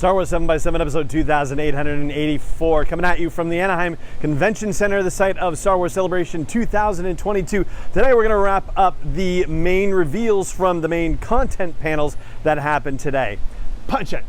Star Wars 7x7 episode 2884, coming at you from the Anaheim Convention Center, the site of Star Wars Celebration 2022. Today we're going to wrap up the main reveals from the main content panels that happened today. Punch it!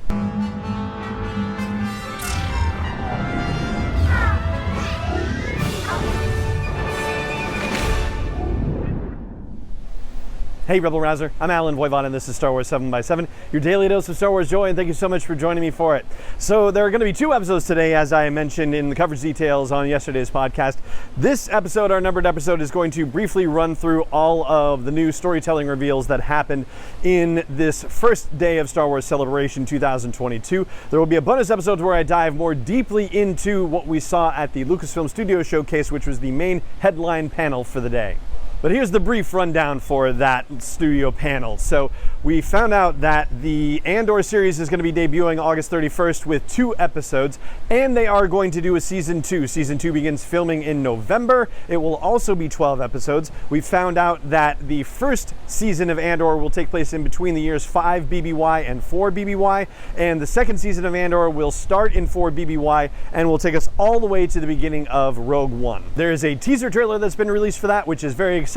Hey Rebel Rouser, I'm Alan Voivod and this is Star Wars 7x7, your daily dose of Star Wars joy, and thank you so much for joining me for it. So there are going to be two episodes today, as I mentioned in the coverage details on yesterday's podcast. This episode, our numbered episode, is going to briefly run through all of the new storytelling reveals that happened in this first day of Star Wars Celebration 2022. There will be a bonus episode where I dive more deeply into what we saw at the Lucasfilm Studio Showcase, which was the main headline panel for the day. But here's the brief rundown for that studio panel. So we found out that the Andor series is going to be debuting August 31st with 2 episodes, and they are going to do a season 2. Season 2 begins filming in November. It will also be 12 episodes. We found out that the first season of Andor will take place in between the years 5 BBY and 4 BBY, and the second season of Andor will start in 4 BBY and will take us all the way to the beginning of Rogue One. There is a teaser trailer that's been released for that, which is very exciting,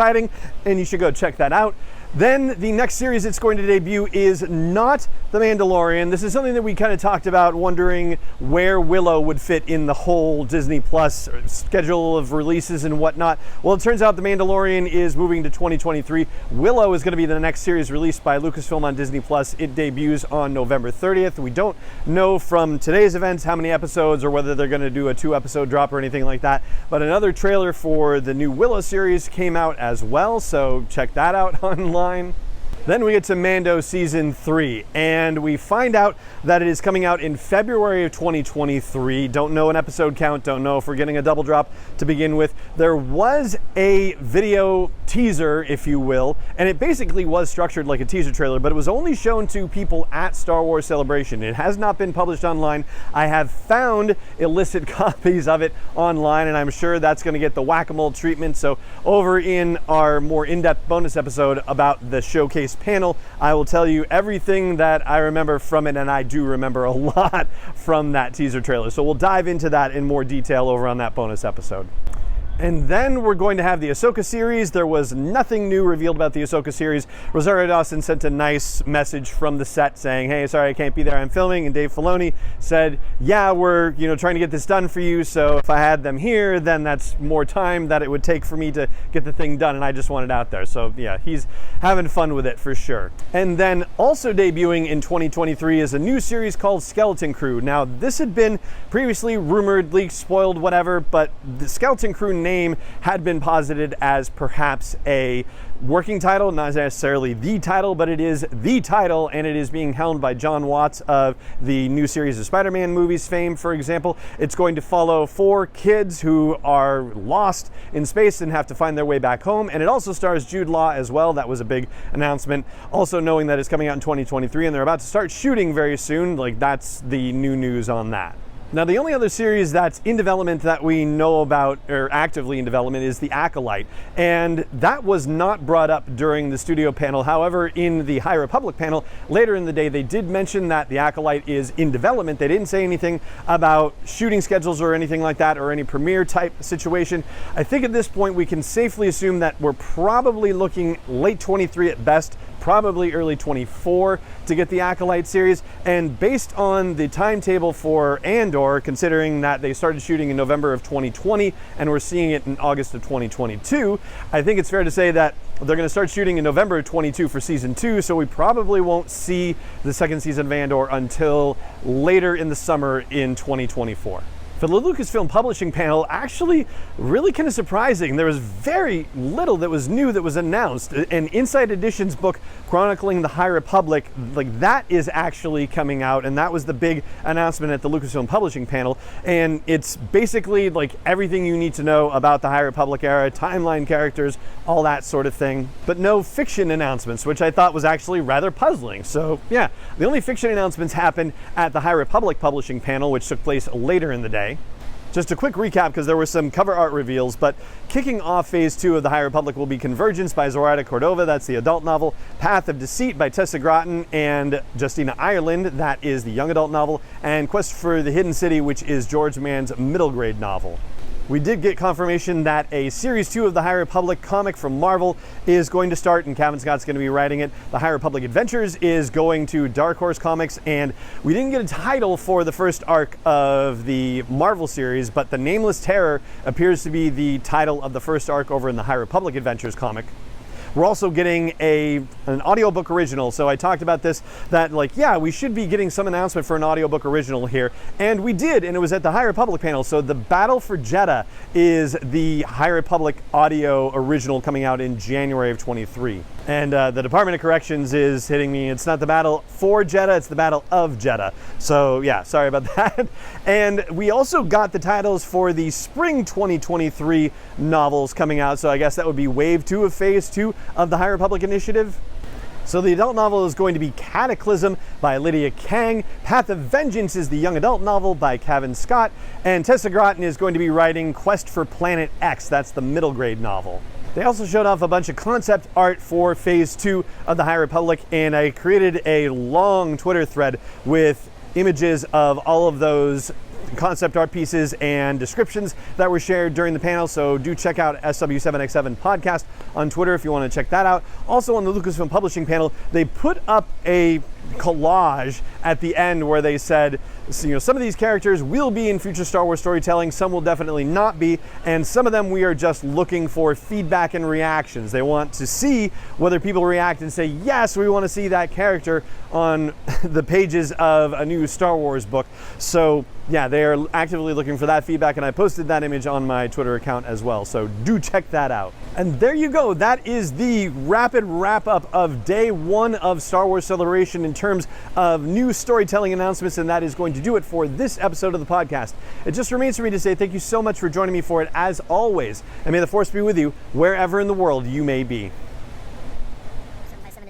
and you should go check that out. Then the next series it's going to debut is not The Mandalorian. This is something that we kind of talked about, wondering where Willow would fit in the whole Disney Plus schedule of releases and whatnot. Well, it turns out The Mandalorian is moving to 2023. Willow is going to be the next series released by Lucasfilm on Disney Plus. It debuts on November 30th. We don't know from today's events how many episodes or whether they're going to do a 2-episode drop or anything like that. But another trailer for the new Willow series came out as well, so check that out online. Then we get to Mando Season 3, and we find out that it is coming out in February of 2023. Don't know an episode count, don't know if we're getting a double drop to begin with. There was a video teaser, if you will, and it basically was structured like a teaser trailer, but it was only shown to people at Star Wars Celebration. It has not been published online. I have found illicit copies of it online, and I'm sure that's going to get the whack-a-mole treatment. So over in our more in-depth bonus episode about the showcase panel, I will tell you everything that I remember from it, and I do remember a lot from that teaser trailer. So we'll dive into that in more detail over on that bonus episode. And then we're going to have the Ahsoka series. There was nothing new revealed about the Ahsoka series. Rosario Dawson sent a nice message from the set saying, hey, sorry I can't be there, I'm filming. And Dave Filoni said, yeah, we're trying to get this done for you. So if I had them here, then that's more time that it would take for me to get the thing done. And I just want it out there. So yeah, he's having fun with it for sure. And then also debuting in 2023 is a new series called Skeleton Crew. Now this had been previously rumored, leaked, spoiled, whatever, but the Skeleton Crew name had been posited as perhaps a working title, not necessarily the title, but it is the title, and it is being helmed by John Watts of the new series of Spider-Man movies fame, for example. It's going to follow 4 kids who are lost in space and have to find their way back home, and it also stars Jude Law as well. That was a big announcement. Also knowing that it's coming out in 2023 and they're about to start shooting very soon, like that's the new news on that. Now, the only other series that's in development that we know about, or actively in development, is The Acolyte. And that was not brought up during the studio panel. However, in the High Republic panel, later in the day, they did mention that The Acolyte is in development. They didn't say anything about shooting schedules or anything like that, or any premiere type situation. I think at this point, we can safely assume that we're probably looking late 23 at best, probably early 24 to get the Acolyte series. And based on the timetable for Andor, considering that they started shooting in November of 2020 and we're seeing it in August of 2022, I think it's fair to say that they're going to start shooting in November of 22 for season 2, so we probably won't see the second season of Andor until later in the summer in 2024. For the Lucasfilm Publishing panel, actually really kind of surprising. There was very little that was new that was announced. An Inside Editions book chronicling the High Republic, like that is actually coming out, and that was the big announcement at the Lucasfilm Publishing panel. And it's basically like everything you need to know about the High Republic era, timeline, characters, all that sort of thing. But no fiction announcements, which I thought was actually rather puzzling. So yeah, the only fiction announcements happened at the High Republic Publishing panel, which took place later in the day. Just a quick recap, because there were some cover art reveals, but kicking off Phase 2 of The High Republic will be Convergence by Zoraida Cordova, that's the adult novel, Path of Deceit by Tessa Gratton and Justina Ireland, that is the young adult novel, and Quest for the Hidden City, which is George Mann's middle grade novel. We did get confirmation that a Series 2 of the High Republic comic from Marvel is going to start, and Kevin Scott's going to be writing it. The High Republic Adventures is going to Dark Horse Comics, and we didn't get a title for the first arc of the Marvel series, but The Nameless Terror appears to be the title of the first arc over in the High Republic Adventures comic. We're also getting an audiobook original. So I talked about this, that yeah, we should be getting some announcement for an audiobook original here. And we did, and it was at the High Republic panel. So The Battle for Jeddah is the High Republic audio original coming out in January of 23. And the Department of Corrections is hitting me. It's not the Battle for Jeddah, it's the Battle of Jeddah. So yeah, sorry about that. And we also got the titles for the Spring 2023 novels coming out. So I guess that would be Wave 2 of Phase 2 of the High Republic Initiative. So the adult novel is going to be Cataclysm by Lydia Kang. Path of Vengeance is the young adult novel by Kevin Scott. And Tessa Gratton is going to be writing Quest for Planet X. That's the middle grade novel. They also showed off a bunch of concept art for Phase 2 of the High Republic, and I created a long Twitter thread with images of all of those concept art pieces and descriptions that were shared during the panel. So do check out SW7X7 podcast on Twitter if you want to check that out. Also on the Lucasfilm Publishing panel, they put up a collage at the end where they said, some of these characters will be in future Star Wars storytelling, some will definitely not be, and some of them we are just looking for feedback and reactions. They want to see whether people react and say, yes, we want to see that character on the pages of a new Star Wars book. So yeah, they are actively looking for that feedback, and I posted that image on my Twitter account as well, so do check that out. And there you go, that is the rapid wrap-up of Day 1 of Star Wars Celebration in terms of new storytelling announcements, and that is going to do it for this episode of the podcast. It just remains for me to say thank you so much for joining me for it, as always, and may the Force be with you wherever in the world you may be.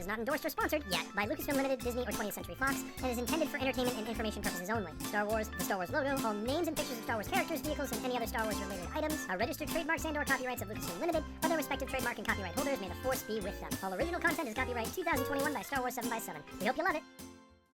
Not endorsed or sponsored yet by Lucasfilm Limited, Disney, or 20th Century Fox, and is intended for entertainment and information purposes only. Star Wars, the Star Wars logo, all names and pictures of Star Wars characters, vehicles, and any other Star Wars related items are registered trademarks and/or copyrights of Lucasfilm Limited, or their respective trademark and copyright holders. May the Force be with them. All original content is copyright 2021 by Star Wars 7x7. We hope you love it.